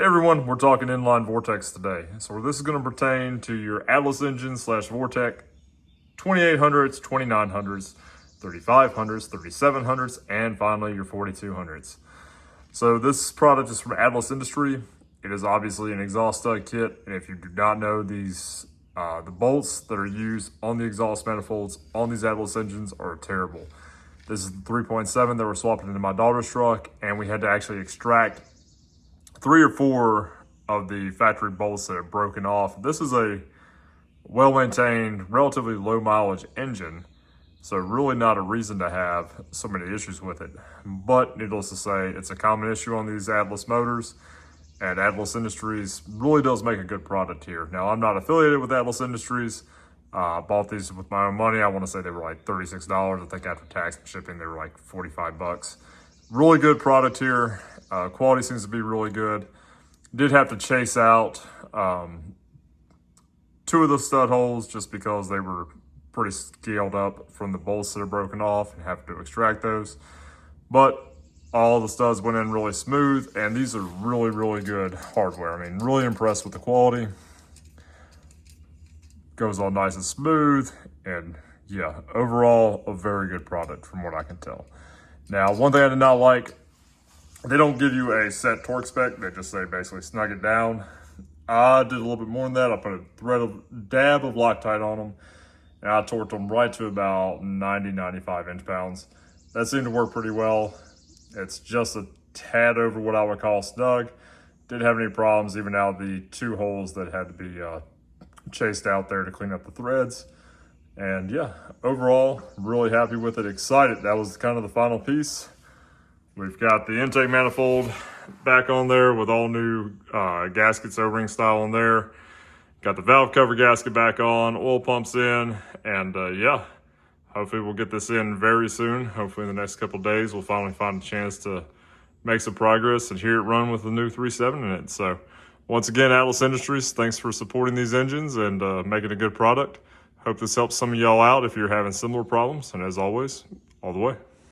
Hey everyone, we're talking inline vortex today. So this is going to pertain to your Atlas engine / vortec 2800s, 2900s, 3500s, 3700s, and finally your 4200s. So this product is from Atlas Industry. It is obviously an exhaust stud kit, and if you do not know, these the bolts that are used on the exhaust manifolds on these Atlas engines are terrible. This is the 3.7 that we're swapping into my daughter's truck, and we had to actually extract 3 or 4 of the factory bolts that have broken off. This is a well-maintained, relatively low-mileage engine, so really not a reason to have so many issues with it. But needless to say, it's a common issue on these Atlas motors, and Atlas Industries really does make a good product here. Now, I'm not affiliated with Atlas Industries. I bought these with my own money. I want to say they were like $36. I think after tax and shipping, they were like 45 bucks. Really good product here. Quality seems to be really good. Did have to chase out 2 of the stud holes just because they were pretty scaled up from the bolts that are broken off and have to extract those. But all the studs went in really smooth, and these are really, really good hardware. I mean, really impressed with the quality. Goes all nice and smooth, and yeah, overall, a very good product from what I can tell. Now, one thing I did not like, they don't give you a set torque spec. They just say basically snug it down. I did a little bit more than that. I put a dab of Loctite on them, and I torqued them right to about 90, 95 inch-pounds. That seemed to work pretty well. It's just a tad over what I would call snug. Didn't have any problems even out the 2 holes that had to be chased out there to clean up the threads. And yeah, overall, really happy with it. Excited. That was kind of the final piece. We've got the intake manifold back on there with all new gaskets, O-ring style on there. Got the valve cover gasket back on, oil pumps in, and yeah, hopefully we'll get this in very soon. Hopefully in the next couple of days, we'll finally find a chance to make some progress and hear it run with the new 3.7 in it. So once again, Atlas Industries, thanks for supporting these engines and making a good product. Hope this helps some of y'all out if you're having similar problems. And as always, all the way.